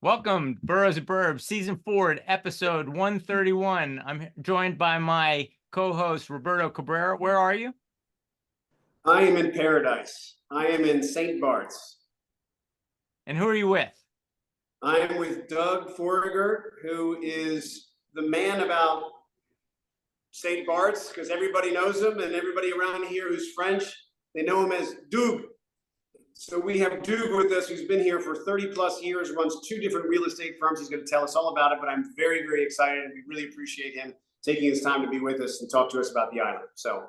Welcome, Boroughs Burbs, Season 4, Episode 131. I'm joined by my co-host, Roberto Cabrera. Where are you? I am in paradise. I am in St Barths. And who are you with? I am with Doug Foregger, who is the man about St Barths, because everybody knows him, and everybody around here who's French, they know him as Doug. So we have Doug with us, who's been here for 30 plus years, runs 2 different real estate firms. He's going to tell us all about it, but I'm very, very excited, and we really appreciate him taking his time to be with us and talk to us about the island. So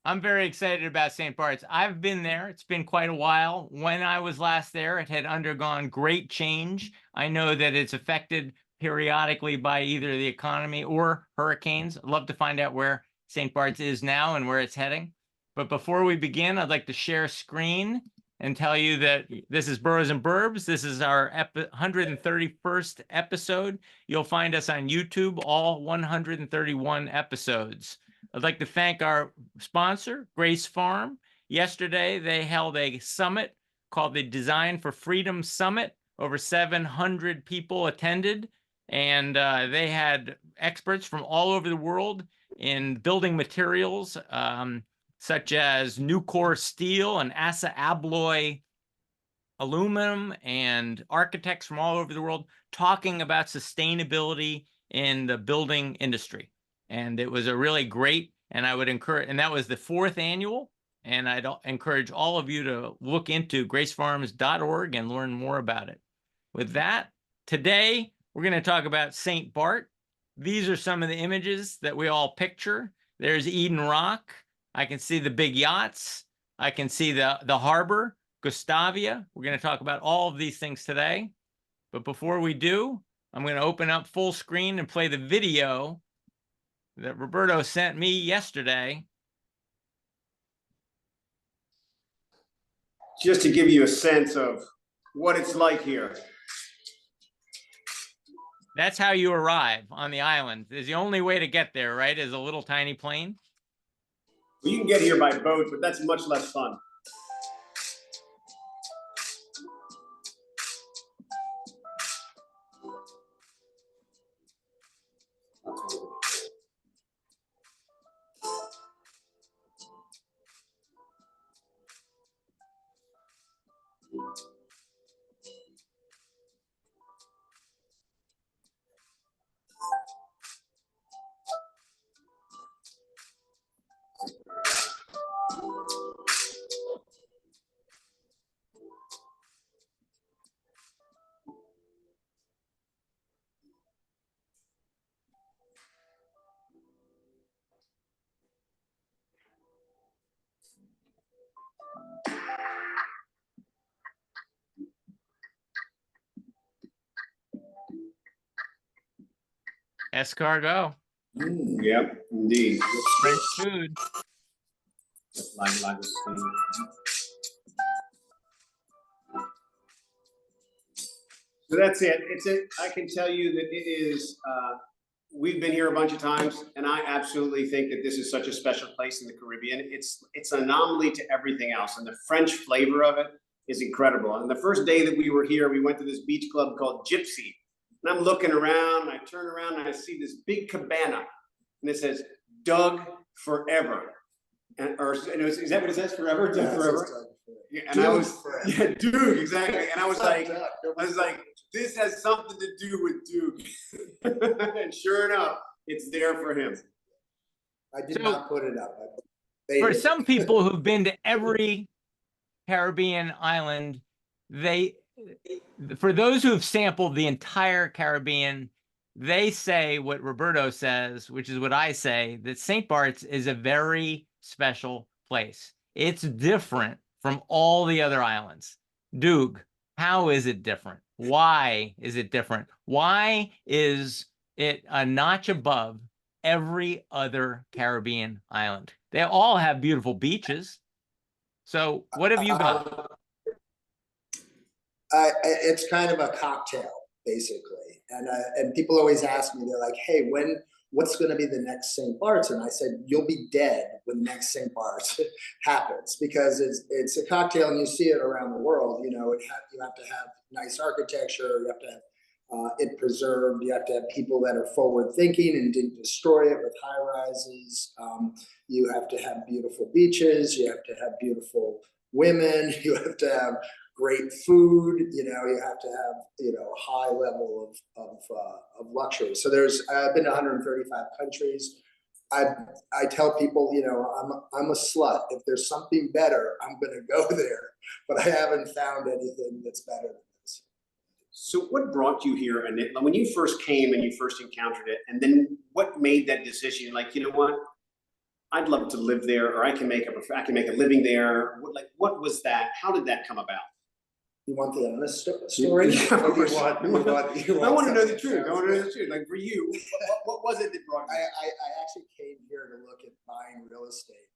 I'm very excited about St. Barths. I've been there. It's been quite a while. When I was last there, it had undergone great change. I know that it's affected periodically by either the economy or hurricanes. I'd love to find out where St. Barths is now and where it's heading. But before we begin, I'd like to share screen and tell you that this is Boroughs and Burbs. This is our 131st episode. You'll find us on YouTube, all 131 episodes. I'd like to thank our sponsor, Grace Farm. Yesterday, they held a summit called the Design for Freedom Summit. Over 700 people attended, and they had experts from all over the world in building materials, such as Nucor steel and Assa Abloy aluminum, and architects from all over the world talking about sustainability in the building industry. And it was a really great, and I would encourage, and that was the 4th annual, and I'd encourage all of you to look into gracefarms.org and learn more about it. With that, today we're going to talk about St. Barth. These are some of the images that we all picture. There's Eden Rock. I can see the big yachts. I can see the harbor, Gustavia. We're going to talk about all of these things today. But before we do, I'm going to open up full screen and play the video that Roberto sent me yesterday. just to give you a sense of what it's like here. That's how you arrive on the island. Is the only way to get there, right? Is a little tiny plane. Well, you can get here by boat, but that's much less fun. Escargot. Yep, indeed. French food. So that's it. I can tell you that it is, we've been here a bunch of times, and I absolutely think that this is such a special place in the Caribbean. It's an anomaly to everything else, and the French flavor of it is incredible. And the first day that we were here, we went to this beach club called Gypsy. And I'm looking around, and I turn around, and I see this big cabana, and it says, Doug Forever. And is that what it says, Forever? Doug Forever? Yeah, and I was, yeah, Duke, exactly. And I was like, this has something to do with Duke. And sure enough, it's there for him. I did not put it up. For some people who've been to every Caribbean island, for those who have sampled the entire Caribbean, they say what Roberto says, which is what I say, that St. Barths is a very special place. It's different from all the other islands. Doug, how is it different? Why is it different? Why is it a notch above every other Caribbean island? They all have beautiful beaches. So what have you got? It's kind of a cocktail, basically. And people always ask me, they're like, hey, when what's going to be the next St. Barths? And I said, you'll be dead when the next St. Barths happens, because it's a cocktail and you see it around the world. You know, you have to have nice architecture, you have to have it preserved, you have to have people that are forward thinking and didn't destroy it with high rises. You have to have beautiful beaches, you have to have beautiful women, you have to have great food, you know, you have to have, you know, a high level of luxury. So I've been to 135 countries. I tell people, you know, I'm a slut. If there's something better, I'm gonna go there, but I haven't found anything that's better than this. So what brought you here? And when you first came and you first encountered it, and then what made that decision? Like, you know what? I'd love to live there, or I can make a living there. What was that? How did that come about? You want the honest story? Yeah, of course. I want to know the truth. I want to know the truth. Like for you, what was it that brought you? I actually came here to look at buying real estate.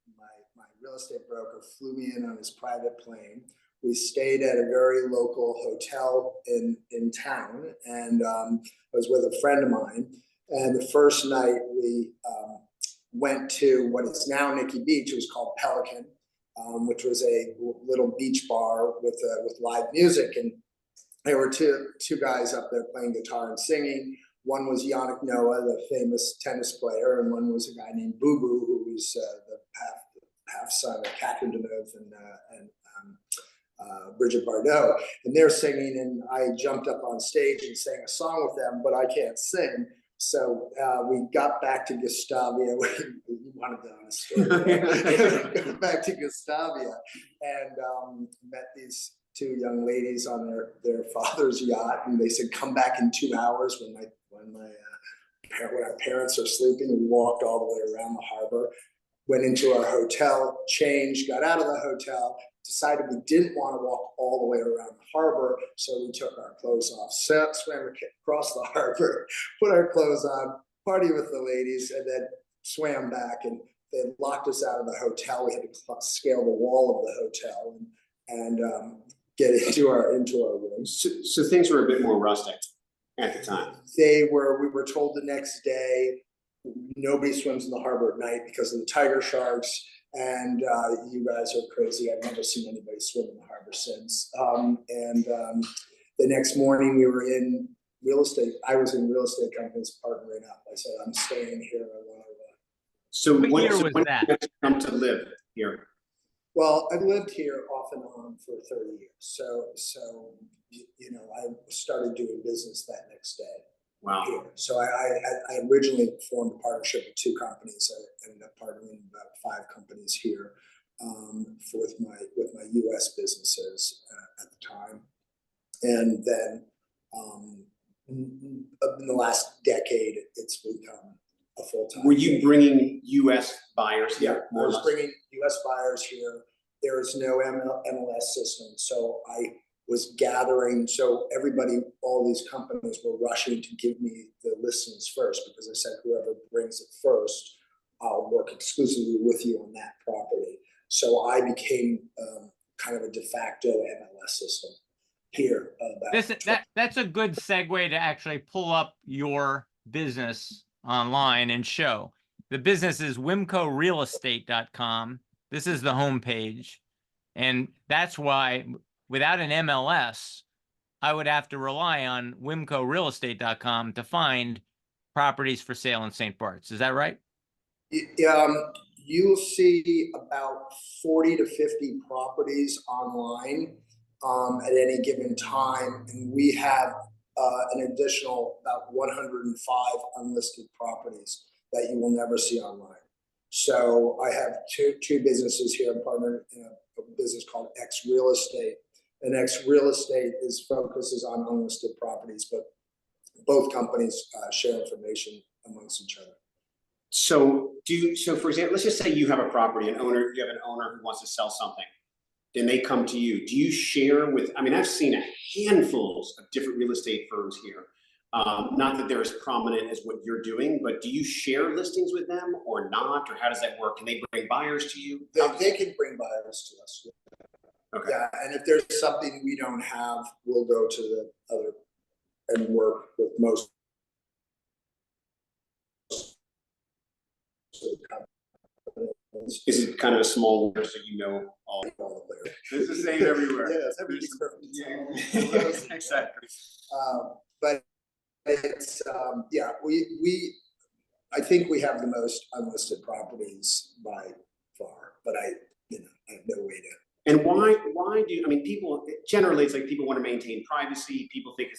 My real estate broker flew me in on his private plane. We stayed at a very local hotel in town, and I was with a friend of mine. And the first night we went to what is now Nikki Beach. It was called Pelican, which was a little beach bar with live music. And there were two guys up there playing guitar and singing. One was Yannick Noah, the famous tennis player, and one was a guy named Boo Boo, who was the half son of Catherine Deneuve and Bridget Bardot. And they're singing, and I jumped up on stage and sang a song with them, but I can't sing. So we got back to Gustavia. You wanted the honest story. We got back to Gustavia and met these two young ladies on their father's yacht, and they said, "Come back in 2 hours." When our parents are sleeping, we walked all the way around the harbor, went into our hotel, changed, got out of the hotel, decided we didn't want to walk all the way around the harbor, so we took our clothes off, swam across the harbor, put our clothes on, party with the ladies, and then swam back. And they locked us out of the hotel. We had to scale the wall of the hotel and get into our rooms. So things were a bit more rustic at the time. We were told the next day, nobody swims in the harbor at night because of the tiger sharks. And you guys are crazy. I've never seen anybody swim in the harbor since. The next morning we were in real estate. I was in real estate companies partnering up. I said, I'm staying here. I want to. So what year was that? Did you come to live here? Well, I've lived here off and on for 30 years. So you know, I started doing business that next day. Wow. Here. So I originally formed a partnership with 2 companies. I ended up partnering with about 5 companies here with my U.S. businesses at the time, and then in the last decade, it's become a full-time. Were you bringing U.S. buyers here? Yeah, I was bringing U.S. buyers here. There is no MLS system, so I was gathering, so all these companies were rushing to give me the listings first, because I said, whoever brings it first, I'll work exclusively with you on that property. So I became kind of a de facto MLS system here. That's a good segue to actually pull up your business online and show. The business is wimcorealestate.com. This is the homepage. And that's why without an MLS, I would have to rely on wimcorealestate.com to find properties for sale in St. Barths. Is that right? You'll see about 40 to 50 properties online at any given time. And we have an additional about 105 unlisted properties that you will never see online. So I have two businesses here. I'm partnered in a business called X Real Estate. And X Real Estate focuses on unlisted properties, but both companies share information amongst each other. So for example, let's just say you have a property, you have an owner who wants to sell something, then they come to you. Do you share with, I mean, I've seen a handfuls of different real estate firms here. Not that they're as prominent as what you're doing, but do you share listings with them or not? Or how does that work? Can they bring buyers to you? They can bring buyers to us. Okay. Yeah, and if there's something we don't have, we'll go to the other and work with most Is it kind of a small world, so you know all the players. it's the same everywhere. Yes, everything's perfect. Yeah, exactly. But it's, yeah, I think we have the most unlisted properties by far, but I have no way to. And why do, I mean, people, generally, it's like people want to maintain privacy. People think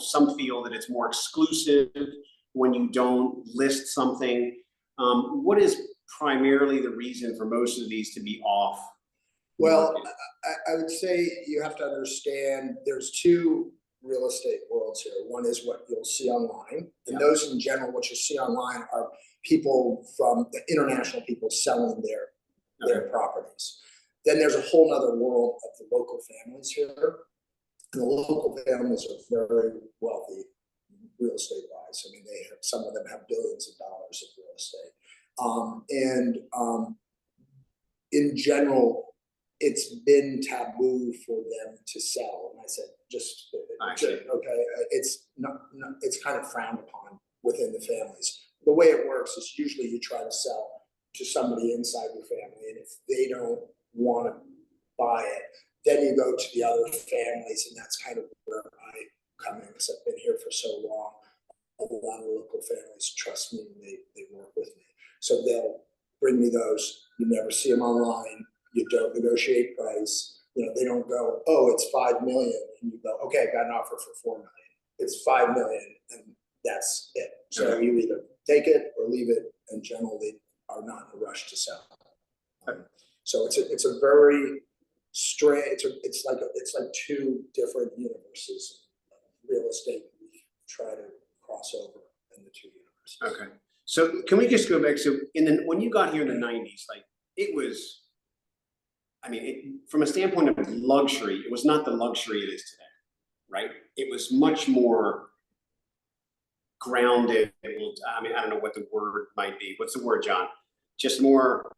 some feel that it's more exclusive when you don't list something. What is primarily the reason for most of these to be off? Well, I would say you have to understand there's two real estate worlds here. One is what you'll see online, and those in general, what you see online are people from the international people selling their properties. Then there's a whole nother world of the local families here. And the local families are very wealthy real estate wise. I mean, some of them have billions of dollars of real estate. In general, it's been taboo for them to sell. And I said, okay, it's not, it's kind of frowned upon within the families. The way it works is usually you try to sell to somebody inside your family, and if they don't want to buy it, then you go to the other families, and that's kind of where I come in, because I've been here for so long. A lot of local families trust me, and they work with me. So they'll bring me those. You never see them online. You don't negotiate price. They don't go, oh, it's 5 million, and you go, okay, I got an offer for 4 million. It's 5 million, and that's it. So you either take it or leave it, and generally are not in a rush to sell. So it's a very strange. It's like two different universes of real estate. We try to cross over in the two universes. Okay. So can we just go back? So when you got here in the 90s, like it was, I mean, from a standpoint of luxury, it was not the luxury it is today, right? It was much more grounded. I mean, I don't know what the word might be. What's the word, John? Just more,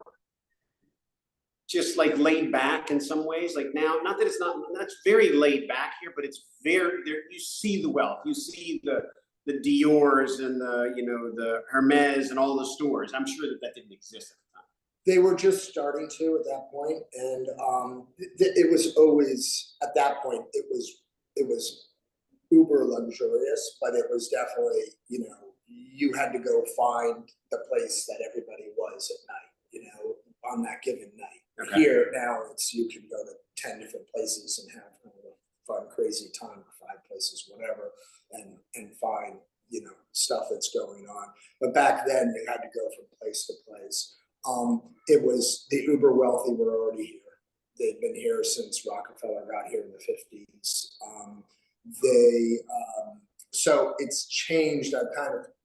just like laid back in some ways. Like now, not that it's not, that's very laid back here, but it's very there. You see the wealth, you see the Dior's and the Hermes and all the stores. I'm sure that didn't exist at the time. They were just starting to at that point, and it was always at that point. It was uber luxurious, but it was definitely you had to go find the place that everybody was at night, on that given night. Okay. Here now you can go to 10 different places and have kind of a fun, crazy time, or 5 places, whatever, and find stuff that's going on. But back then you had to go from place to place. It was the uber wealthy were already here. They'd been here since Rockefeller got here in the 50s. So it's changed.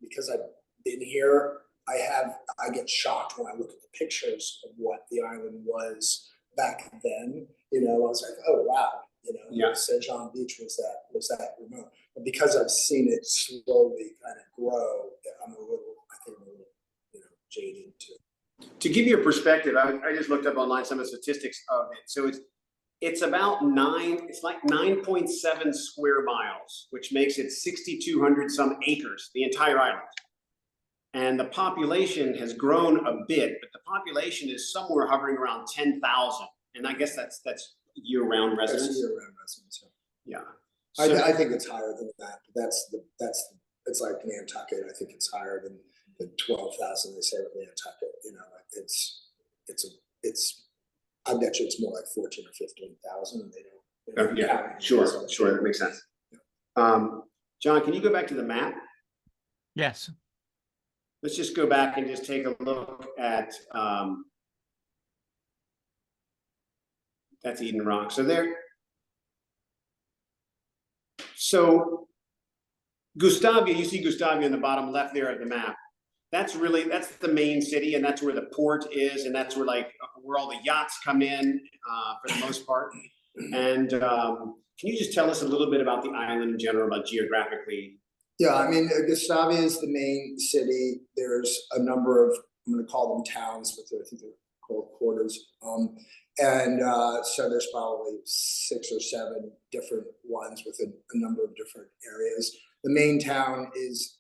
Because I've been here, I get shocked when I look at the pictures of what the island was back then. I was like, oh wow, St. John Beach was that remote. But because I've seen it slowly kind of grow, I'm a little jaded too. To give you a perspective, I just looked up online some of the statistics of it. So it's about 9.7 square miles, which makes it 6,200 some acres, the entire island. And the population has grown a bit, but the population is somewhere hovering around 10,000. And I guess that's year-round residents. That's year-round residents. Yeah. So, I think it's higher than that. But it's like Nantucket. I think it's higher than the 12,000 they say with Nantucket. It's I bet you it's more like 14 or 15,000, and they don't. Yeah, sure, that makes sense. Yeah. John, can you go back to the map? Yes. Let's just go back and just take a look at that's Eden Rock. So Gustavia, you see Gustavia in the bottom left there of the map. That's the main city, and that's where the port is, and that's where all the yachts come in for the most part. And can you just tell us a little bit about the island in general, about geographically? Yeah, I mean, Gustavia is the main city. There's a number of, I'm going to call them towns, but I think they're called quarters. So there's probably 6 or 7 different ones within a number of different areas. The main town is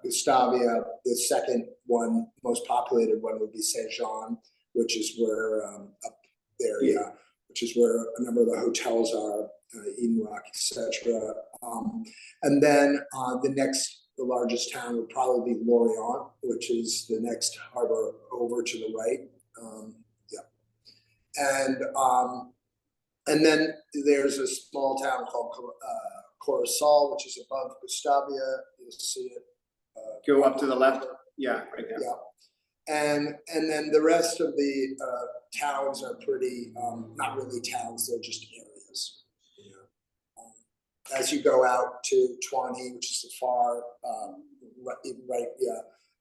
Gustavia. The second one, most populated one, would be Saint Jean, which is where up there, which is where a number of the hotels are, Eden Rock, etc. And then the largest town would probably be Lorient, which is the next harbor over to the right. And then there's a small town called Coruscant, which is above Gustavia. You'll see it. Go up to the left. Yeah, right there. Yeah. And then the rest of the towns are pretty, not really towns, they're just areas. You know? As you go out to 20, which is the far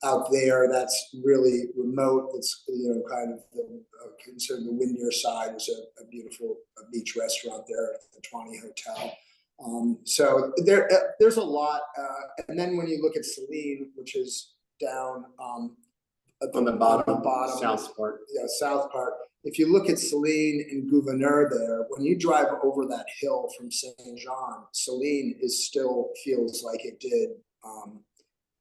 out there, that's really remote. It's, you know, kind of considered the windier side. There's a beautiful beach restaurant there at the 20 Hotel. So there's a lot. And then when you look at Celine, which is down on the bottom south part. Yeah, south part. If you look at Celine and Gouverneur there, when you drive over that hill from Saint Jean, Celine still feels like it did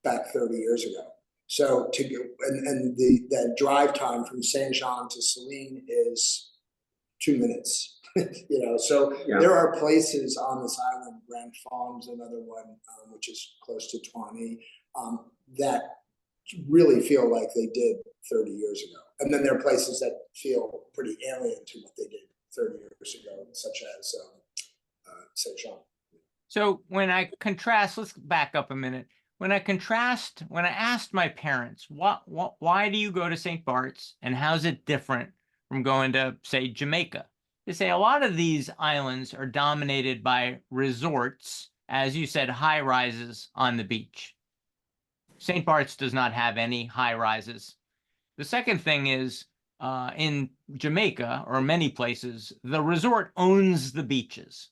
back 30 years ago. So to go and that drive time from Saint Jean to Celine is 2 minutes. You know, so there are places on this island, Grand Farms, another one, which is close to 20, that really feel like they did 30 years ago. And then there are places that feel pretty alien to what they did 30 years ago, such as Saint Jean. So when I contrast, let's back up a minute. When I asked my parents, why do you go to St. Barths and how's it different from going to, say, Jamaica? They say a lot of these islands are dominated by resorts, as you said, high rises on the beach. St. Barths does not have any high rises. The second thing is in Jamaica or many places, the resort owns the beaches.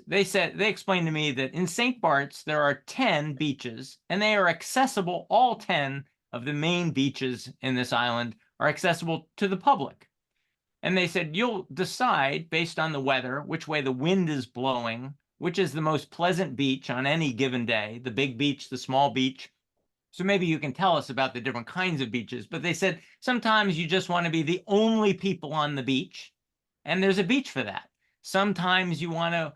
They explained to me that in St. Barths, there are 10 beaches and they are accessible. All 10 of the main beaches in this island are accessible to the public. And they said, you'll decide based on the weather, which way the wind is blowing, which is the most pleasant beach on any given day, the big beach, the small beach. So maybe you can tell us about the different kinds of beaches. But they said, sometimes you just want to be the only people on the beach. And there's a beach for that. Sometimes you want to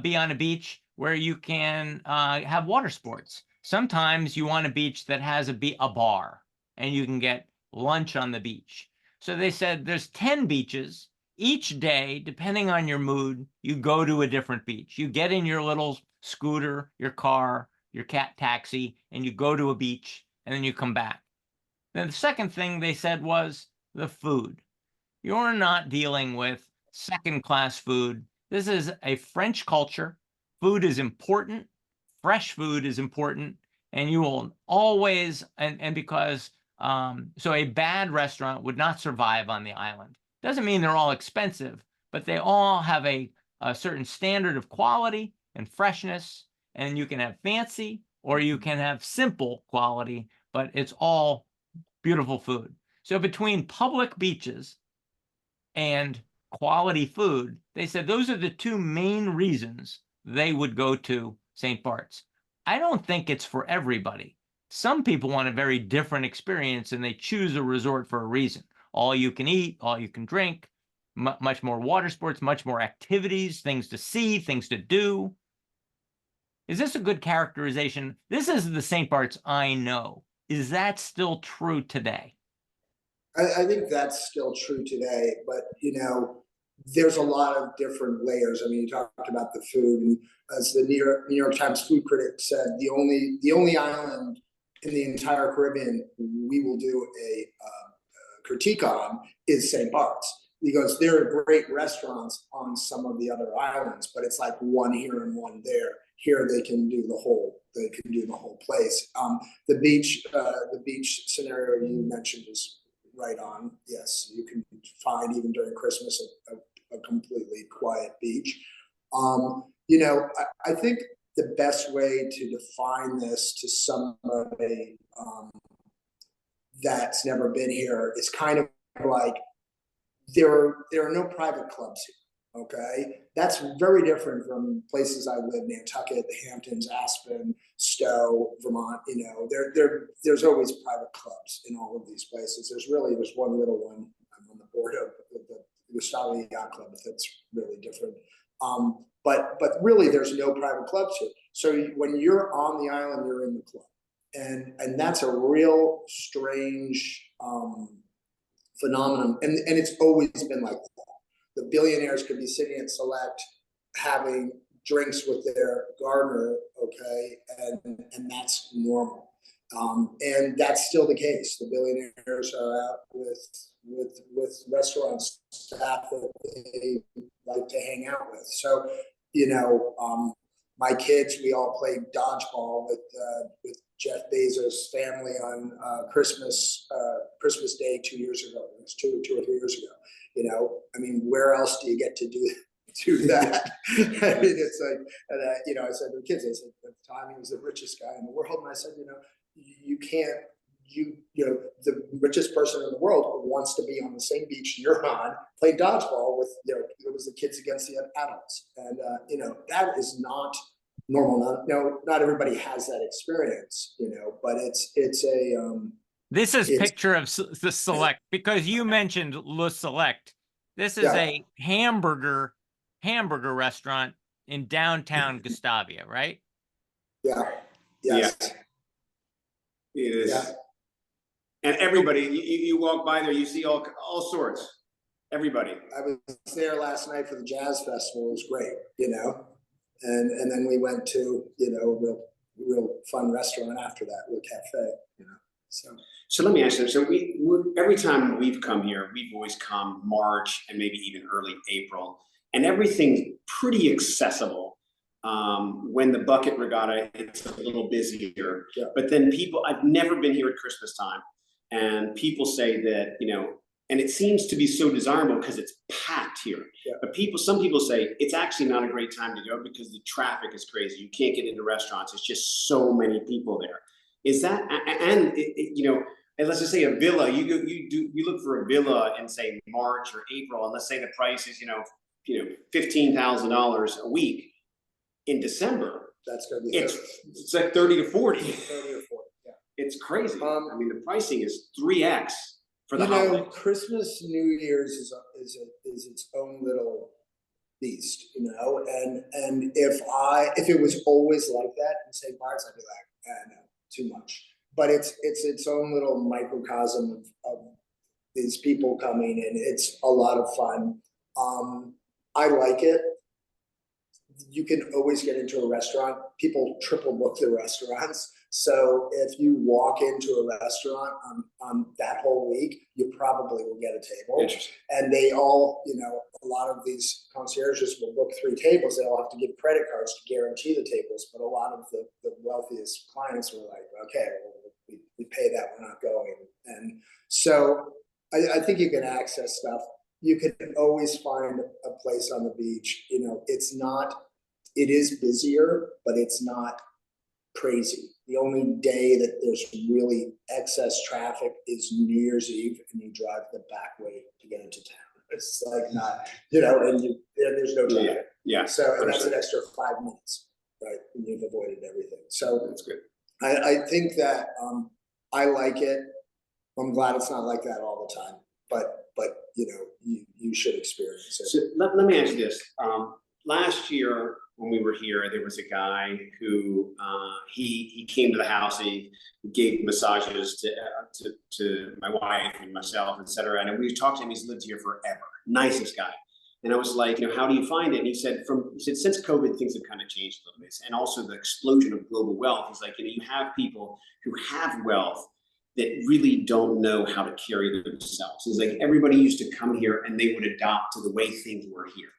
be on a beach where you can have water sports. Sometimes you want a beach that has a bar and you can get lunch on the beach. So they said there's 10 beaches. Each day, depending on your mood, you go to a different beach. You get in your little scooter, your car, your cat taxi, and you go to a beach, and then you come back. Then the second thing they said was the food. You're not dealing with second-class food. This is a French culture. Food is important. Fresh food is important. And you will always, and because, so a bad restaurant would not survive on the island. Doesn't mean they're all expensive, but they all have a certain standard of quality and freshness. And you can have fancy or you can have simple quality, but it's all beautiful food. So between public beaches and quality food, they said those are the two main reasons they would go to St. Barths. I don't think it's for everybody. Some people want a very different experience and they choose a resort for a reason. All you can eat, all you can drink, much more water sports, much more activities, things to see, things to do. Is this a good characterization? This is the St. Barths I know. Is that still true today? I think that's still true today, but you know, there's a lot of different layers. I mean, you talked about the food, and as the New York Times food critic said, the only island in the entire Caribbean we will do a critique on is St. Barths, because there are great restaurants on some of the other islands, but it's like one here and one there. Here they can do the whole place. The beach scenario you mentioned is right on. Yes, you can find even during Christmas a completely quiet beach. You know, I think the best way to define this to somebody that's never been here is kind of like there are no private clubs here. Okay, that's very different from places I live, Nantucket, the Hamptons, Aspen, Stowe, Vermont. You know, there's always private clubs in all of these places. There's one little one. I'm on the board of the Gustavia Yacht Club. That's really different. But really, there's no private clubs here. So when you're on the island, you're in the club, and that's a real strange phenomenon. And it's always been like that. The billionaires could be sitting at Select having drinks with their gardener, okay, and that's normal. And that's still the case. The billionaires are out with restaurant staff that they like to hang out with. So, you know, my kids, we all played dodgeball with Jeff Bezos' family on Christmas Day 2 years ago. It was two or 3 years ago. You know, I mean, where else do you get to do that? I mean, it's like, and you know, I said to the kids, I said, at the time he was the richest guy in the world, and I said, you know, you can't, you know, the richest person in the world wants to be on the same beach you're on, playing dodgeball with, you know, it was the kids against the adults, and you know, that is not normal. Not everybody has that experience, you know, but it's This is picture of the Select, because you mentioned Le Select. This is a hamburger restaurant in downtown Gustavia, right? Yeah. Yes. Yeah. It is. Yeah. And everybody, you walk by there, you see all sorts. Everybody. I was there last night for the jazz festival. It was great, you know. And then we went to, you know, a real fun restaurant after that, a cafe, you know. So let me ask you, so every time we've come here, we've always come March and maybe even early April, and everything's pretty accessible. When the bucket regatta, it's a little busier, but then I've never been here at Christmas time, and people say that, you know, and it seems to be so desirable because it's packed here. Yeah. But some people say it's actually not a great time to go because the traffic is crazy. You can't get into restaurants. It's just so many people there. Is that, and you know, and let's just say a villa, you look for a villa in say March or April, and let's say the price is, you know, $15,000 a week. In December, that's going to be it's like 30 to 40. 30 or 40, yeah. It's crazy. I mean, the pricing is 3x for the holiday. holiday. Christmas, New Year's is its own little beast, you know. And if it was always like that in St. Barths, I'd be like, no, too much. But it's its own little microcosm of these people coming, and it's a lot of fun. I like it. You can always get into a restaurant. People triple book the restaurants. So if you walk into a restaurant on that whole week, you probably will get a table. Interesting. And they all, you know, a lot of these concierges will book 3 tables. They all have to give credit cards to guarantee the tables. But a lot of the wealthiest clients were like, okay, well, we pay that, we're not going. And so I think you can access stuff. You can always find a place on the beach. You know, it is busier, but it's not crazy. The only day that there's really excess traffic is New Year's Eve, and you drive the back way to get into town. It's like not, you know, and there's no traffic. Yeah. So and that's an extra 5 minutes, right? And you've avoided everything. So that's good. I think that I like it. I'm glad it's not like that all the time, but you know, you should experience it. So let me ask you this. Last year when we were here, there was a guy who he came to the house. He gave massages to my wife and myself, etc. And we talked to him. He's lived here forever. Nicest guy. And I was like, you know, how do you find it? And he said, since COVID, things have kind of changed a little bit, and also the explosion of global wealth. He's like, you know, you have people who have wealth that really don't know how to carry themselves. He's like, everybody used to come here and they would adopt to the way things were here.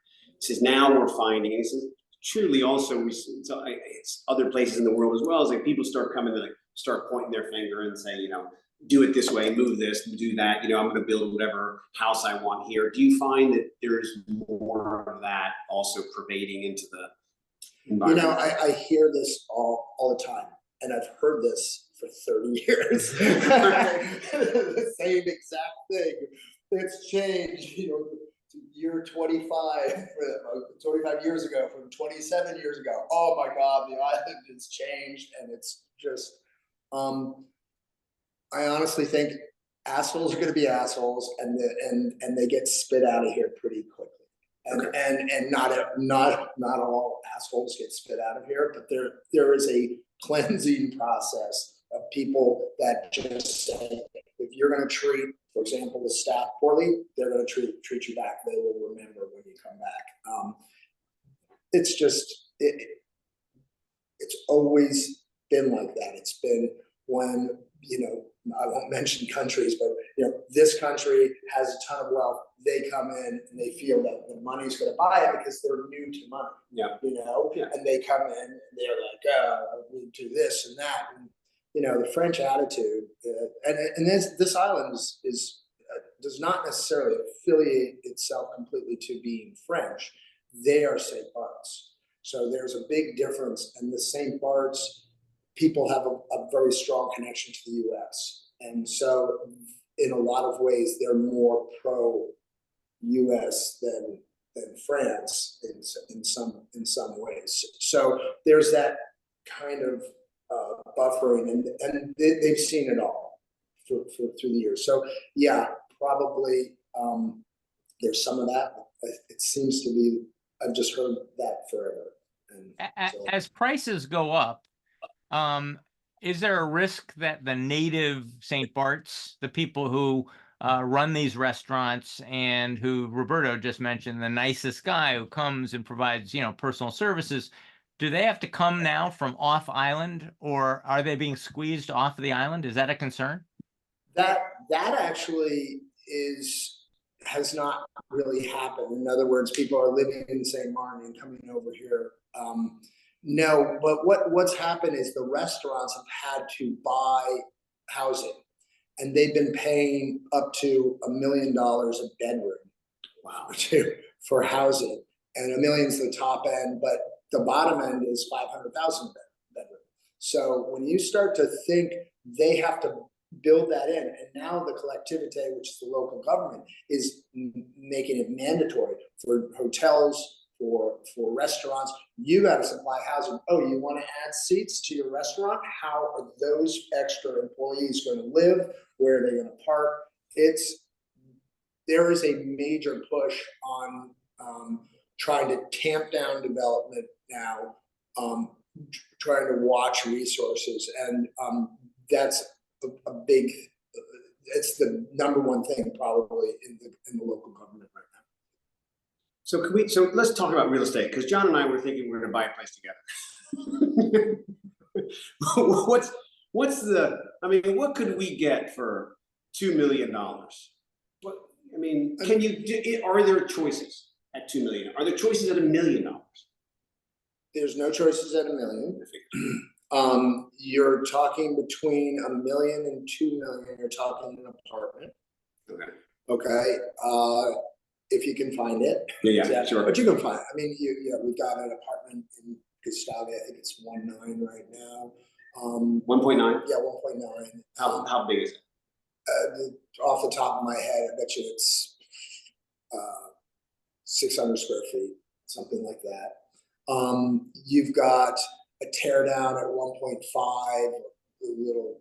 He says, now we're finding, and he says, truly also, it's other places in the world as well, is like people start coming to like, start pointing their finger and say, you know, do it this way, move this, do that, you know, I'm going to build whatever house I want here. Do you find that there's more of that also pervading into the environment? You know, I hear this all the time, and I've heard this for 30 years. The same exact thing. It's changed, you know, year 25, 25 years ago, from 27 years ago. Oh my God, the island has changed, and it's just, I honestly think assholes are going to be assholes, and they get spit out of here pretty quickly. And not all assholes get spit out of here, but there is a cleansing process of people that just say, if you're going to treat, for example, the staff poorly, they're going to treat you back. They will remember when you come back. It's just it's always been like that. It's been when, I won't mention countries, but this country has a ton of wealth. They come in and they feel that the money's going to buy it because they're new to money. Yeah. And they come in and they're like, we do this and that. And, the French attitude, and this island is does not necessarily affiliate itself completely to being French. They are St Barths. So there's a big difference. And the St Barths people have a very strong connection to the US. And so in a lot of ways, they're more pro-US than France in some ways. So there's that kind of buffering, and they've seen it all through the years. So yeah, probably there's some of that. It seems to be, I've just heard that forever. And so, as prices go up, is there a risk that the native St. Barths, the people who run these restaurants and who Roberto just mentioned, the nicest guy who comes and provides, personal services, do they have to come now from off island, or are they being squeezed off the island? Is that a concern? That actually has not really happened. In other words, people are living in St. Martin and coming over here. No, but what's happened is the restaurants have had to buy housing, and they've been paying up to $1 million a bedroom. Wow, for housing, and $1 million's the top end, but the bottom end is 500,000 bedroom. So when you start to think they have to build that in, and now the collectivité, which is the local government, is making it mandatory for hotels, for restaurants. You got to supply housing. Oh, you want to add seats to your restaurant? How are those extra employees going to live? Where are they going to park? There is a major push on trying to tamp down development now, trying to watch resources, and that's a big. It's the number one thing probably in the local government right now. So let's talk about real estate, because John and I were thinking we're going to buy a place together. What could we get for $2 million? Are there choices at $2 million? Are there choices at $1 million? There's no choices at $1 million. You're talking between $1 million and $2 million. You're talking an apartment. Okay. If you can find it. Yeah, sure. But you can find it. We've got an apartment in Gustavia. I think it's 1.9 right now. 1.9? Yeah, 1.9. How big is it? Off the top of my head, I bet you it's 600 square feet, something like that. You've got a tear down at 1.5, a little,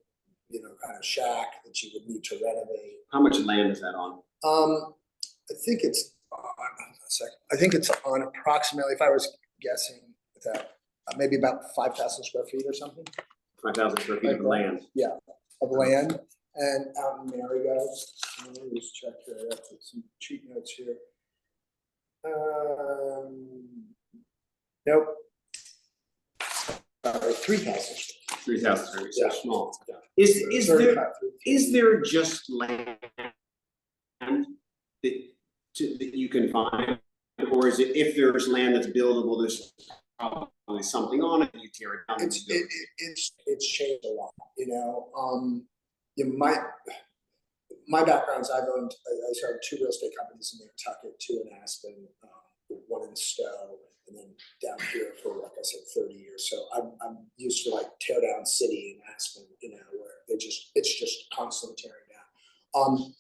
kind of shack that you would need to renovate. How much land is that on? I think it's on approximately, if I was guessing, maybe about 5,000 square feet or something. 5,000 square feet of land. Yeah, of land, and out in Marigot. Let me just check here. I have some cheat notes here. Nope. 3,000. 3,000 square feet. Yeah. So small. Yeah. Is there just land that you can find, or is it, if there's land that's buildable, there's probably something on it, and you tear it down? It's changed a lot. My background is I started 2 real estate companies in Nantucket, 2 in Aspen, 1 in Stowe, and then down here for, like I said, 30 years. So I'm used to tear down city in Aspen, where it's just constantly tearing down.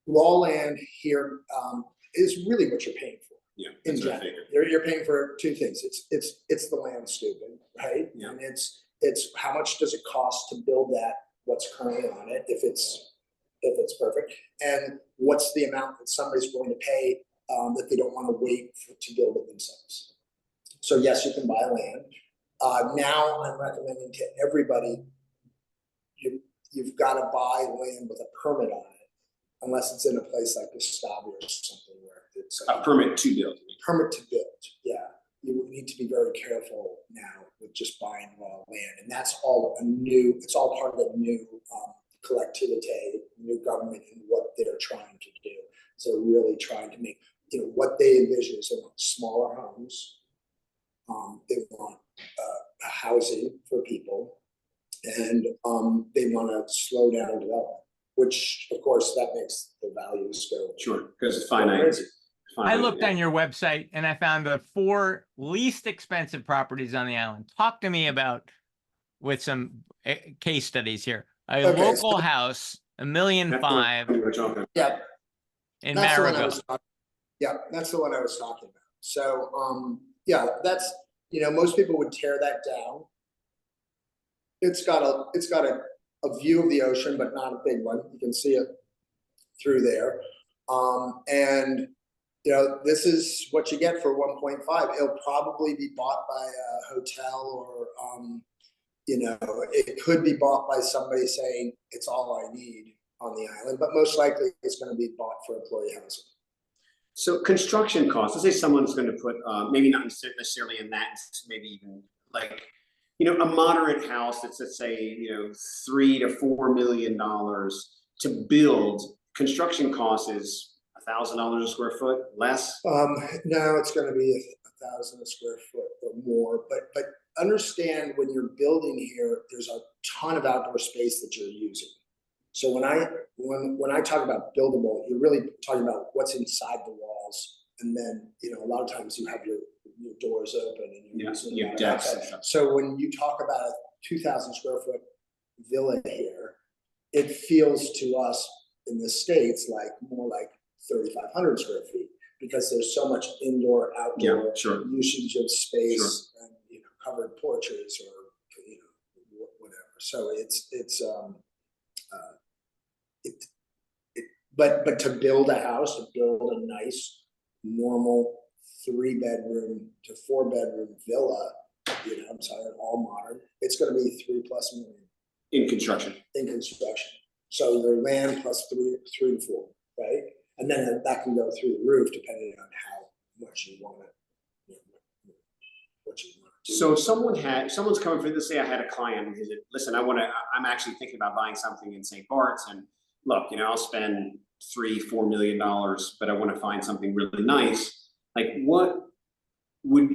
Raw land here, is really what you're paying for. Yeah, In that's what I general, figured. you're paying for two things. It's the land, stupid, right? Yeah. And it's how much does it cost to build that, what's currently on it, if it's perfect, and what's the amount that somebody's willing to pay that they don't want to wait to build it themselves. So yes, you can buy land. Now I'm recommending to everybody, you've got to buy land with a permit on it, unless it's in a place like Gustavia or something where it's A permit to build. permit to build. Yeah, you need to be very careful now with just buying raw land, and that's all it's all part of the new collectivity, new government, and what they're trying to do. So really trying to make, what they envision is they want smaller homes. They want housing for people, and they want to slow down development, which of course that makes the values go. Sure, because it's finite. I looked on your website and I found the 4 least expensive properties on the island. Talk to me about, with some case studies here. A local house, $1.5 million Yeah, in that's the one I Marigot. was talking. Yeah, that's the one I was talking about. So yeah, that's, most people would tear that down. It's got a view of the ocean, but not a big one. You can see it through there. And this is what you get for 1.5. It'll probably be bought by a hotel, or it could be bought by somebody saying it's all I need on the island, but most likely it's going to be bought for employee housing. So construction costs, let's say someone's going to put, maybe not necessarily in that, maybe even like, a moderate house that's, let's say, $3 to $4 million to build. Construction cost is $1,000 a square foot, less. No, it's going to be 1,000 a square foot or more. But understand, when you're building here, there's a ton of outdoor space that you're using. So when I talk about buildable, you're really talking about what's inside the walls, and then a lot of times you have your doors open and you're using your decks and stuff. So when you talk about a 2,000 square foot villa here, it feels to us in the States like more like 3,500 square feet, because there's so much indoor, outdoor usage of space, and covered porches or whatever. So but to build a house, to build a nice, normal 3-bedroom to 4-bedroom villa, I'm sorry, all modern, it's going to be $3+ million in construction. So your land plus three to four, right? And then that can go through the roof depending on how much you want it. What you want to do. So if someone's coming for this, say I had a client who said, listen, I'm actually thinking about buying something in St. Barths, and look, I'll spend $3-4 million, but I want to find something really nice. Like, what would,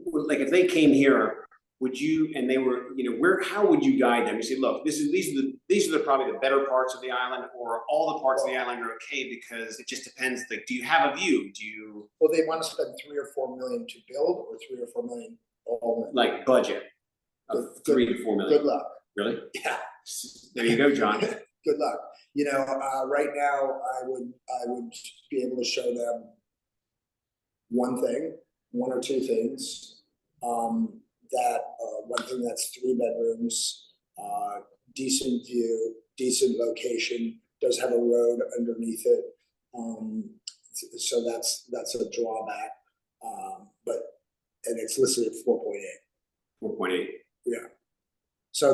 like, if they came here, would you, and they were, how would you guide them? You say, look, these are probably the better parts of the island, or all the parts of the island are okay, because it just depends. Like, do you have a view? Well, they want to spend $3 or $4 million to build, or $3 or $4 million all in? Like budget of $3 to $4 million. Good luck. Really? Yeah. There you go, John. Good luck. Right now I would be able to show them one or two things. One thing that's 3 bedrooms, decent view, decent location, does have a road underneath it. So that's a drawback. And it's listed at 4.8. 4.8. Yeah. So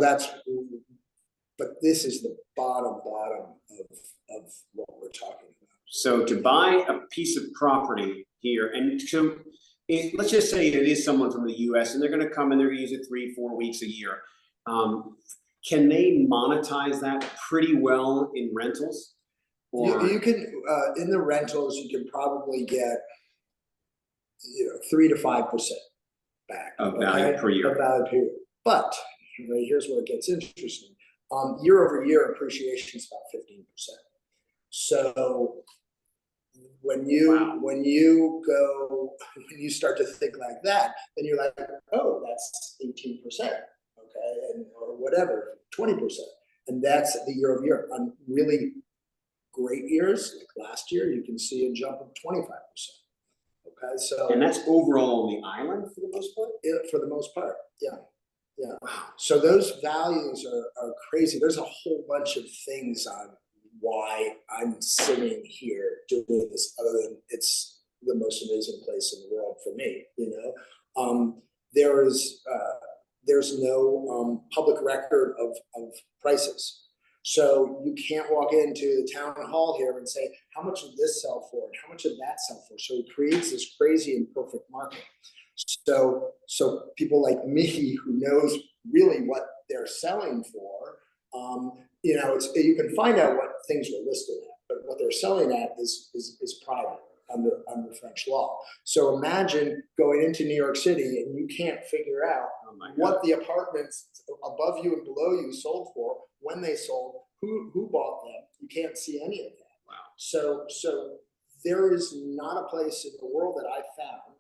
but this is the bottom of what we're talking about. So to buy a piece of property here, and so let's just say it is someone from the US and they're going to come and they're going to use it 3-4 weeks a year. Can they monetize that pretty well in rentals? Or you can, in the rentals, you can probably get 3 to 5% back of value per year. Of value per year. But here's where it gets interesting. Year over year appreciation is about 15%. So when you start to think like that, then you're like, oh, that's 18%, okay, or whatever, 20%, and that's the year over year. On really great years, like last year, you can see a jump of 25%. Okay, so. And that's overall on the island for the most part? For the most part, yeah. Yeah. Wow. So those values are crazy. There's a whole bunch of things on why I'm sitting here doing this, other than it's the most amazing place in the world for me, you know. There's no public record of prices. So you can't walk into the town hall here and say, how much did this sell for and how much did that sell for? So it creates this crazy and perfect market. So people like me who knows really what they're selling for, you know, you can find out what things are listed at, but what they're selling at is private under French law. So imagine going into New York City and you can't figure out what the apartments above you and below you sold for, when they sold, who bought them. You can't see any of that. Wow. So there is not a place in the world that I found.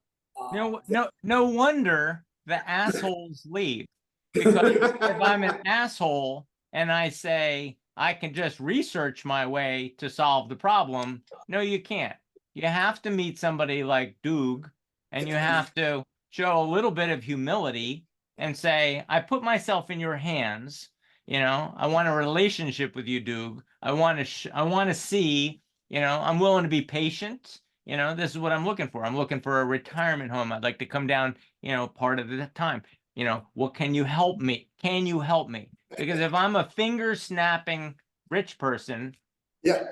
No wonder the assholes leave. Because if I'm an asshole and I say I can just research my way to solve the problem, no, you can't. You have to meet somebody like Doug, and you have to show a little bit of humility and say, I put myself in your hands. You know, I want a relationship with you, Doug. I want to see, you know, I'm willing to be patient. You know, this is what I'm looking for. I'm looking for a retirement home. I'd like to come down, you know, part of the time. You know, well, can you help me? Can you help me? Because if I'm a finger snapping rich person, Yeah,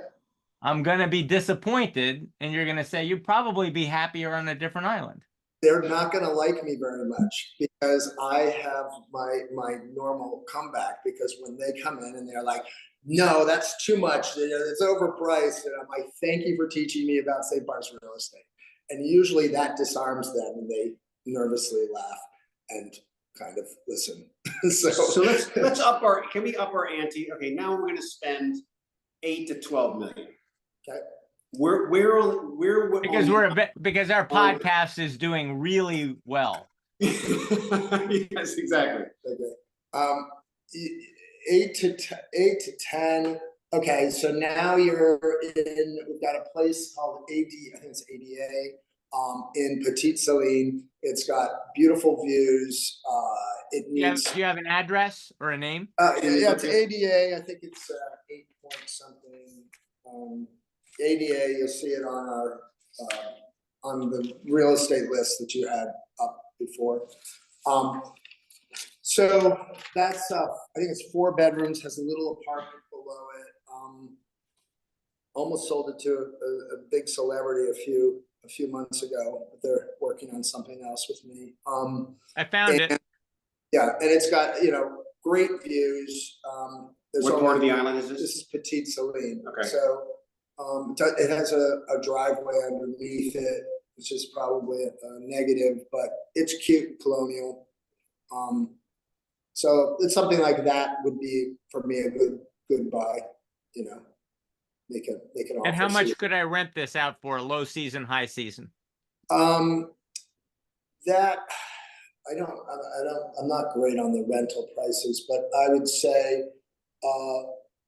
I'm going to be disappointed. And you're going to say, you'd probably be happier on a different island. they're not going to like me very much because I have my normal comeback, because when they come in and they're like, no, that's too much, it's overpriced, and I'm like, thank you for teaching me about St. Barths real estate. And usually that disarms them and they nervously laugh and kind of listen. So let's up can we up our ante? Okay, now we're going to spend 8 to 12 million. Okay. Because our podcast is doing really well. Yes, exactly. Okay. 8 to 10. Okay, so now we've got a place called I think it's ADA, in Petite Saline. It's got beautiful views. Do you have an address or a name? Yeah, it's ADA. I think it's 8 point something. ADA, you'll see it on our on the real estate list that you had up before. So that's I think it's 4 bedrooms, has a little apartment below it. Almost sold it to a big celebrity a few months ago, but they're working on something else with me. I found it. Yeah, and it's got, you know, great views. What part of the island is this? This is Petite Saline. Okay. So it has a driveway underneath it, which is probably a negative, but it's cute, colonial. So it's something like that would be for me a good buy, you know. They can offer. And how much could I rent this out for, low season, high season? That I'm not great on the rental prices, but I would say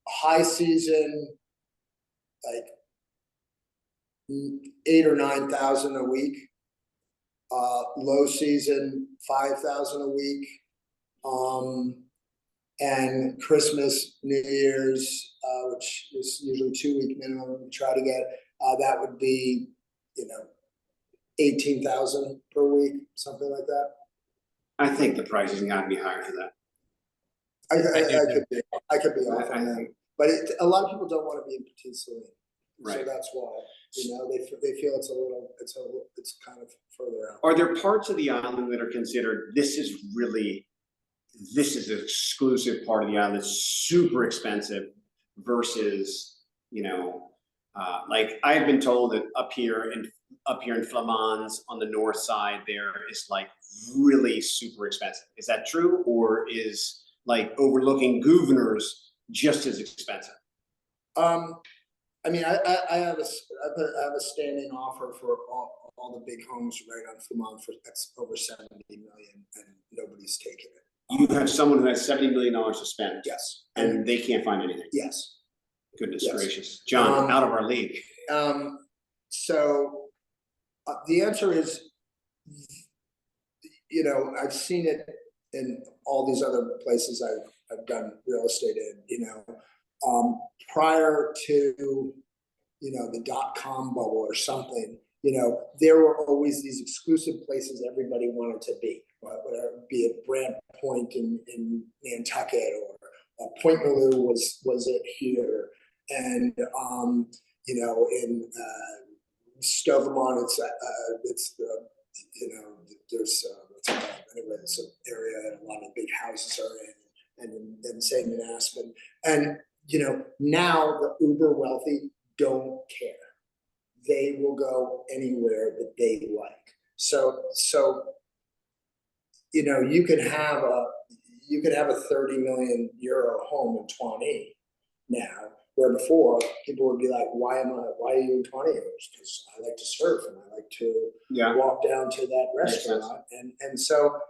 high season, like 8,000 or 9,000 a week. Low season, 5,000 a week. And Christmas, New Year's, which is usually 2-week minimum, we try to get, that would be, you know, 18,000 per week, something like that. I think the price is got to be higher for that. I could be off on that, but a lot of people don't want to be in Petite Saline, right? So that's why, you know, they feel it's kind of further out. Are there parts of the island that are considered this is an exclusive part of the island that's super expensive versus, you know, like I've been told that up here in Flamans on the north side there is like really super expensive. Is that true, or is like overlooking Gouverneurs just as expensive? I mean, I have a standing offer for all the big homes right on Flamand for over 70 million, and nobody's taken it. You have someone who has $70 million to spend. Yes. And they can't find anything. Yes. Goodness Yes. gracious, John, out of our league. So the answer is, you know, I've seen it in all these other places I've done real estate in, you know, prior to, you know, the .com bubble or something, you know, there were always these exclusive places everybody wanted to be, whether it be it Brant Point in Nantucket or Point Malou was it here, and you know, in Stovemont, it's you know, there's anyway, it's an area that a lot of big houses are in, and same in Aspen, and you know, now the uber wealthy don't care. They will go anywhere that they like. So you know, you could have a 30 million euro home in 20 now, where before people would be like, why are you in 20 years? Because I like to surf and I like to walk down to that restaurant. And so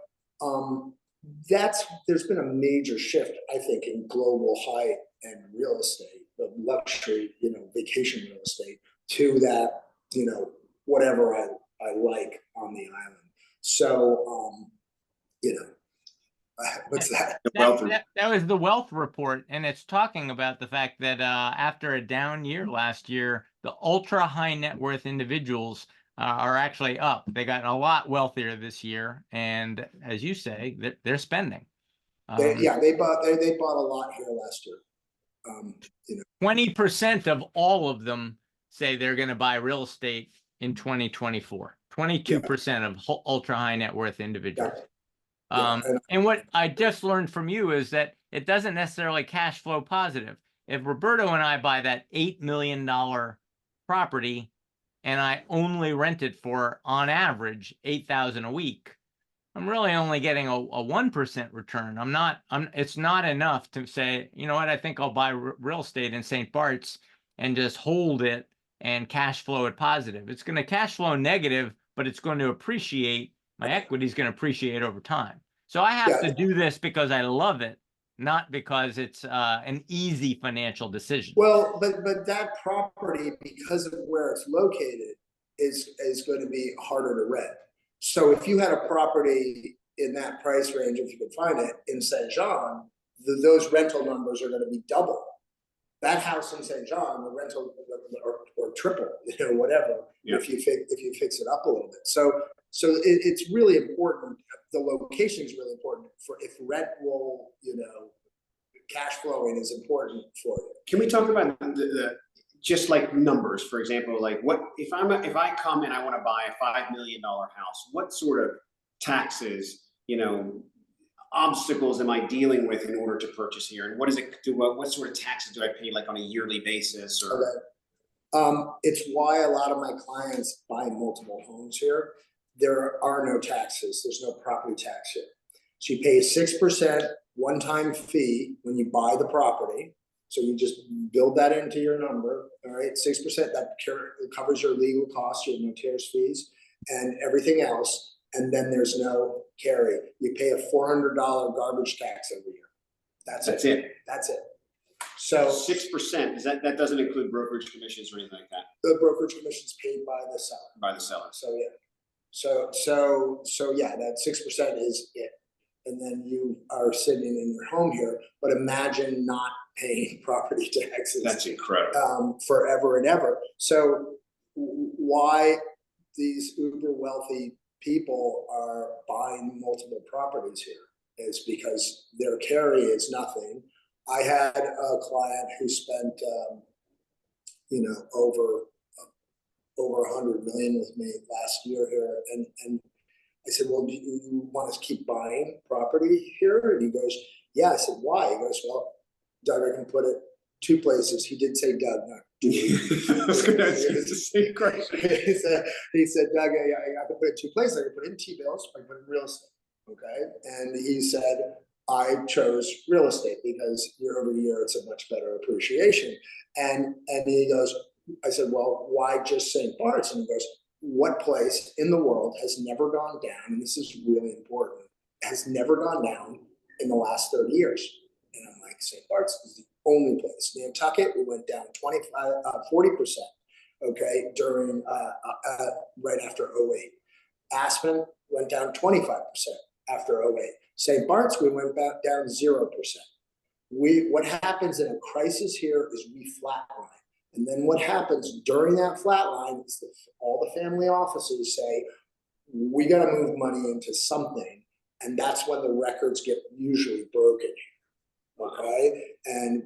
there's been a major shift, I think, in global high-end real estate, the luxury, you know, vacation real estate, to that, you know, whatever I like on the island. So you know, what's that? That was the wealth report, and it's talking about the fact that after a down year last year, the ultra high net worth individuals are actually up. They got a lot wealthier this year, and as you say, they're spending. They bought a lot here last year. You know, 20% of all of them say they're going to buy real estate in 2024. 22% of ultra high net worth individuals. And what I just learned from you is that it doesn't necessarily cash flow positive. If Roberto and I buy that $8 million property and I only rent it for, on average, $8,000 a week, I'm really only getting a 1% return. It's not enough to say, you know what, I think I'll buy real estate in St. Barths and just hold it and cash flow it positive. It's going to cash flow negative, but it's going to appreciate. My equity is going to appreciate over time. So I have to do this because I love it, not because it's an easy financial decision. Well, but that property, because of where it's located, is going to be harder to rent. So if you had a property in that price range, if you could find it in Saint John, those rental numbers are going to be double. That house in Saint John, the rental or triple, you know, whatever. If you fix it up a little bit. So it's really important. The location is really important for if rent will, you know, cash flowing is important for you. Can we talk about the just like numbers, for example, like what if I come and I want to buy a $5 million house, what sort of taxes, you know, obstacles am I dealing with in order to purchase here, and what sort of taxes do I pay, like on a yearly basis? Or it's why a lot of my clients buy multiple homes here. There are no taxes. There's no property tax here. So you pay a 6% one-time fee when you buy the property. So you just build that into your number, all right? 6%, that covers your legal costs, your notarious fees, and everything else. And then there's no carry. You pay a $400 garbage tax every year. That's it. So 6%, that doesn't include brokerage commissions or anything like that? The brokerage commission is paid by the seller. By the seller. So yeah. So yeah, that 6% is it. And then you are sitting in your home here, but imagine not paying property taxes. That's incredible. Forever and ever. So why these uber wealthy people are buying multiple properties here is because their carry is nothing. I had a client who spent, you know, over 100 million with me last year here, and I said, well, do you want us to keep buying property here? And he goes, yeah. I said, why? He goes, well, Doug, I can put it 2 places. He did say Doug, not I was going to ask you the same question. he said, Doug, I can put it 2 places. I can put it in T-bills, I can put it in real estate. Okay. And he said, I chose real estate because year over year, it's a much better appreciation. And he goes, I said, well, why just St. Barths? And he goes, what place in the world has never gone down, and this is really important, has never gone down in the last 30 years? And I'm like, St. Barths is the only place. Nantucket, we went down 40%, okay, during, right after '08. Aspen went down 25% after '08. St. Barths, we went back down 0%. What happens in a crisis here is we flatline. And then what happens during that flatline is that all the family offices say, we got to move money into something. And that's when the records get usually broken. Okay. And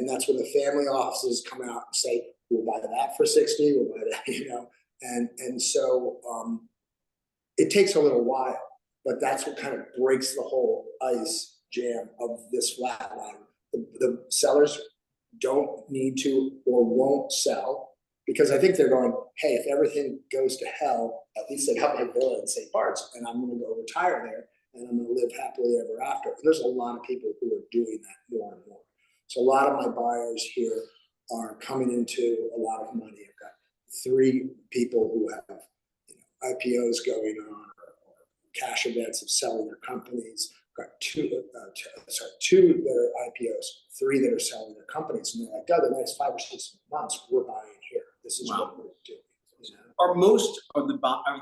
that's when the family offices come out and say, we'll buy that for 60, we'll buy that, you know. And so it takes a little while, but that's what kind of breaks the whole ice jam of this flat line. The sellers don't need to or won't sell because I think they're going, hey, if everything goes to hell, at least I got my villa in St. Barths and I'm going to go retire there and I'm going to live happily ever after. And there's a lot of people who are doing that more and more. So a lot of my buyers here are coming into a lot of money. I've got 3 people who have IPOs going on or cash events of selling their companies. Got 2 that are IPOs, 3 that are selling their companies, and they're like, "God, the next 5 or 6 months, we're buying here. This is what we're doing." You know? Are most of the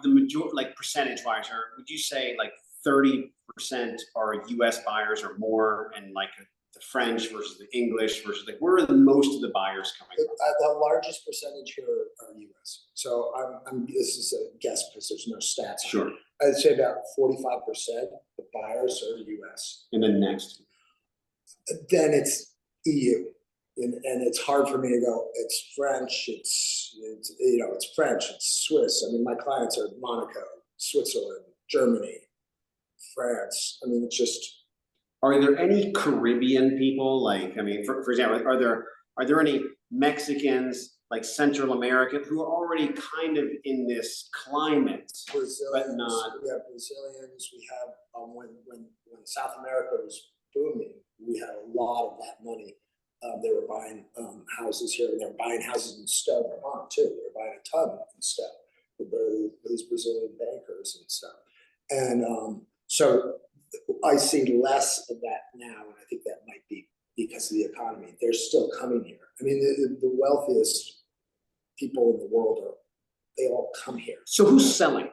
majority, like percentage-wise, or would you say like 30% are U.S. buyers or more, and like the French versus the English versus like where are the most of the buyers coming from? The largest percentage here are U.S. So this is a guess because there's no stats. Sure. I'd say about 45% of buyers are U.S. And then next? Then it's EU. And it's hard for me to go, it's French, it's French, it's Swiss. I mean, my clients are Monaco, Switzerland, Germany, France. I mean, it's just. Are there any Caribbean people? Like, I mean, for example, are there any Mexicans, like Central American, who are already kind of in this climate, Brazilians, but not? We have Brazilians. We have when South America was booming, we had a lot of that money. They were buying houses here, and they were buying houses in Stowe, Vermont too. They were buying a ton in Stowe. These Brazilian bankers and stuff, and so I see less of that now, and I think that might be because of the economy. They're still coming here. I mean, the wealthiest people in the world they all come here. So who's selling?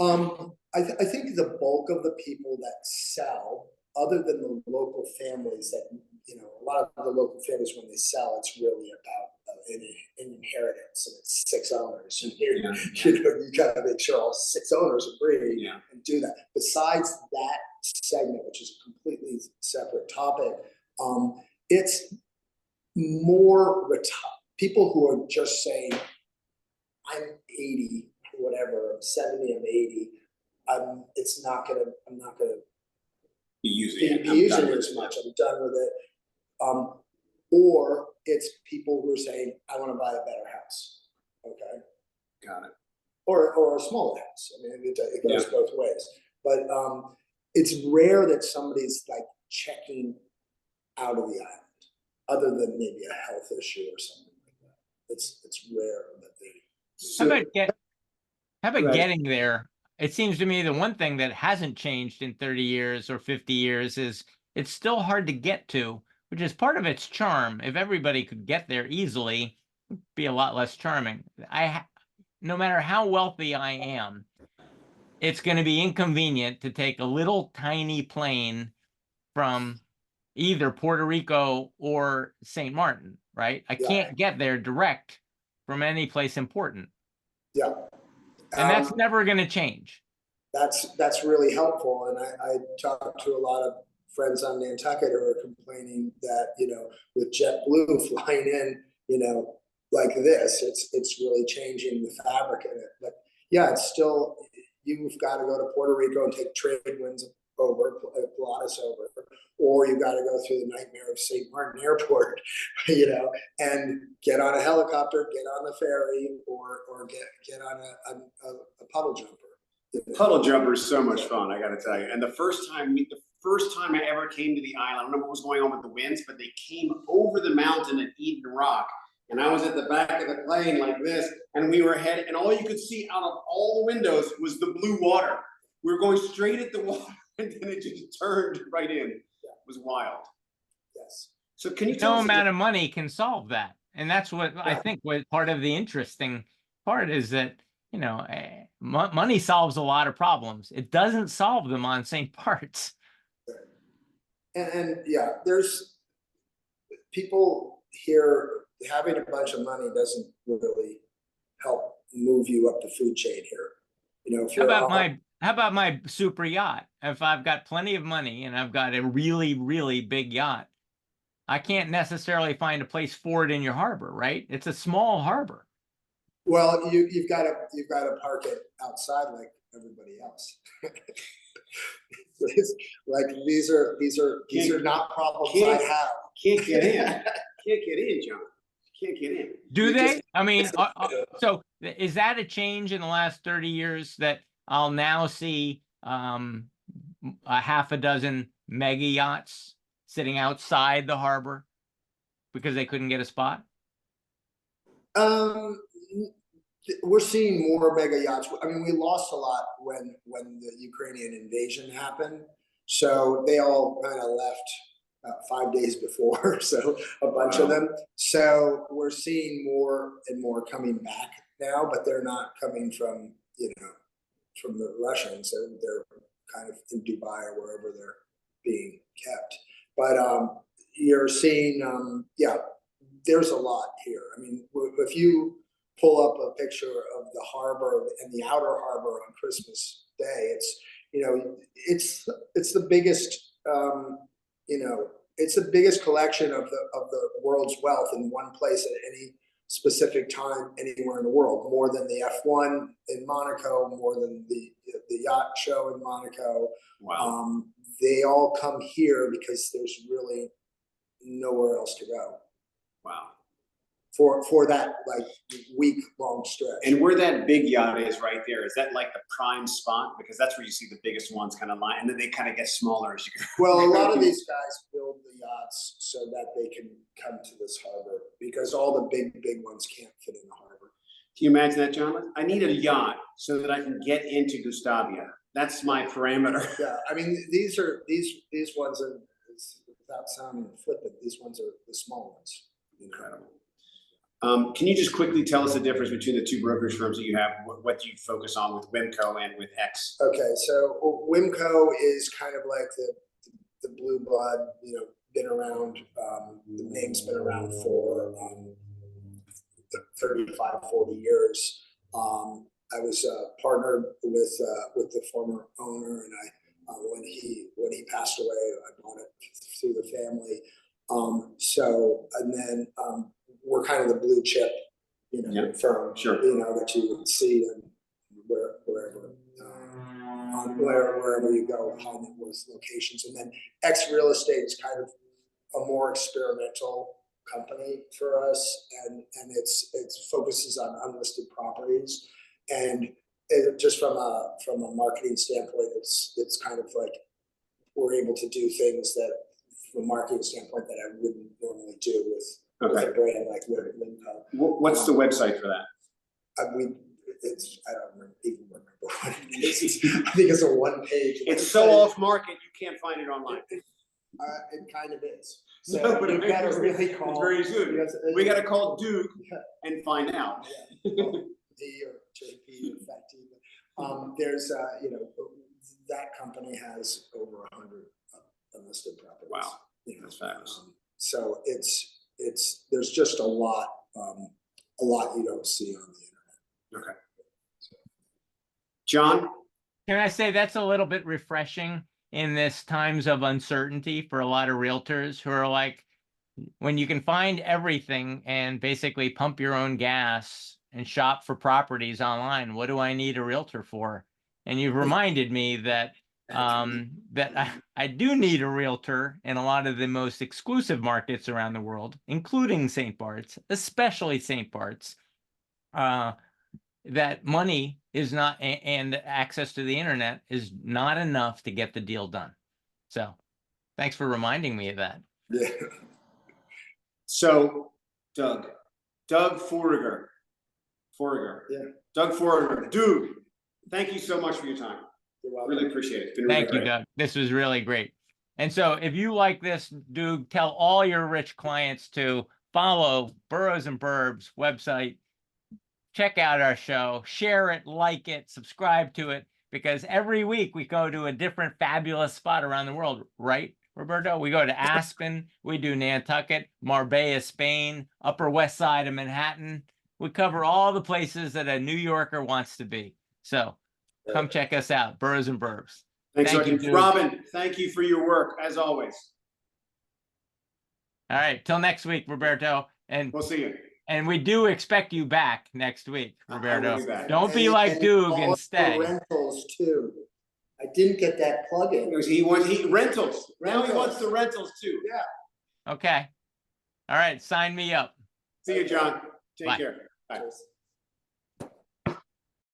I think the bulk of the people that sell, other than the local families that, a lot of the local families, when they sell, it's really about an inheritance, and it's 6 owners. And you got to make sure all 6 owners agree and do that. Besides that segment, which is a completely separate topic, it's more people who are just saying, I'm 80, whatever, I'm 70, I'm 80. I'm not gonna Be using it as much. I'm done with it. Or it's people who are saying, I want to buy a better house. Okay. Got it. Or a smaller house. I mean, it goes both ways. But it's rare that somebody's like checking out of the island, other than maybe a health issue or something like that. It's rare that they. How about getting there? It seems to me the one thing that hasn't changed in 30 years or 50 years is it's still hard to get to, which is part of its charm. If everybody could get there easily, it'd be a lot less charming. No matter how wealthy I am, it's going to be inconvenient to take a little tiny plane from either Puerto Rico or St. Martin, right? I can't get there direct from any place important. Yeah. And that's never going to change. That's really helpful. And I talked to a lot of friends on Nantucket who are complaining that, with JetBlue flying in, like this, it's really changing the fabric in it. But yeah, it's still, you've got to go to Puerto Rico and take trade winds over, Pilatus over, or you've got to go through the nightmare of St. Martin Airport, and get on a helicopter, get on the ferry, or get on a puddle jumper. Puddle jumper is so much fun, I got to tell you. And the first time I ever came to the island, I don't know what was going on with the winds, but they came over the mountain at Eden Rock, and I was at the back of the plane like this, and we were headed, and all you could see out of all the windows was the blue water. We were going straight at the water, and then it just turned right in. It was wild. Yes. So can you tell No us? amount of money can solve that. And that's what I Yeah. think what part of the interesting part is that, you know, money solves a lot of problems. It doesn't solve them on St. Barths. And yeah, there's people here, having a bunch of money doesn't really help move you up the food chain here. You know, if How you're about my super yacht? If I've got plenty of money and I've got a really, really big yacht, I can't necessarily find a place for it in your harbor, right? It's a small harbor. well, you've got to park it outside like everybody else. Like these are not problems I have. Can't get in. Can't get in, John. Can't get in. Do You they? just- I mean, so is that a change in the last 30 years that I'll now see a half a dozen mega yachts sitting outside the harbor because they couldn't get a spot? We're seeing more mega yachts. I mean, we lost a lot when the Ukrainian invasion happened, so they all kind of left 5 days before. So a bunch of them. So we're seeing more and more coming back now, but they're not coming from from the Russians. They're kind of in Dubai or wherever they're being kept. But you're seeing, yeah, there's a lot here. I mean, if you pull up a picture of the harbor and the outer harbor on Christmas Day, it's the biggest, it's the biggest collection of the world's wealth in one place at any specific time anywhere in the world, more than the F1 in Monaco, more than the yacht show in Monaco. Wow. They all come here because there's really nowhere else to go. Wow. For that like week-long stretch. And where that big yacht is right there, is that like the prime spot? Because that's where you see the biggest ones kind of line, and then they kind of get smaller as you go. Well, a lot of these guys build the yachts so that they can come to this harbor because all the big ones can't fit in the harbor. Can you imagine that, John? I need a yacht so that I can get into Gustavia. That's my parameter. Yeah, I mean, these ones are, without sounding flippant, these ones are the small ones. Incredible. Can you just quickly tell us the difference between the two brokerage firms that you have? What do you focus on with Wimco and with X? Okay, so Wimco is kind of like the blue blood, been around, the name's been around for 35, 40 years. I was partnered with the former owner, and when he passed away, I bought it through the family. And then we're kind of the blue chip, firm, Sure. that you would see in wherever you go, high net worth locations. And then X Real Estate is kind of a more experimental company for us, and it focuses on unlisted properties. And just from a marketing standpoint, it's kind of like we're able to do things that, from a marketing standpoint, that I wouldn't normally do with a brand like Wimco. What's the website for that? I don't even remember what it is. I think it's a one-page. It's so off market, you can't find it online. It kind of is. So No, but you gotta really call. It's very good. We got to call Duke and find out. Yeah. D or JP or Fatty. There's that company has over 100 unlisted properties. Wow, that's fabulous. So there's just a lot you don't see on the internet. Okay. John? Can I say that's a little bit refreshing in this times of uncertainty for a lot of realtors who are like, when you can find everything and basically pump your own gas and shop for properties online, what do I need a realtor for? And you've reminded me that I do need a realtor in a lot of the most exclusive markets around the world, including St. Barths, especially St. Barths. That money is not, and access to the internet is not enough to get the deal done. So thanks for reminding me of that. Yeah. So Doug Foregger. Yeah. Doug Foregger. Dude, thank you so much for your time. You're welcome. Really appreciate it. It's been Thank really you, great. Doug. This was really great. And so if you like this, do tell all your rich clients to follow Boroughs and Burbs website. Check out our show, share it, like it, subscribe to it, because every week we go to a different fabulous spot around the world, right, Roberto? We go to Aspen, we do Nantucket, Marbella, Spain, Upper West Side of Manhattan. We cover all the places that a New Yorker wants to be. So come check us out, Boroughs and Burbs. Thanks, Thank you, Sergeant. Duke. Robin, thank you for your work, as always. All right, till next week, Roberto. And We'll see you. we do expect you back next week, I will Roberto. be back. Don't be And- like and Doug all and of the stay. Rentals too. I didn't get that plug in. He rentals. Now he Rentals. wants the rentals too. Okay. All right, sign me up. See you, John. Take Bye. care. Bye. Cheers.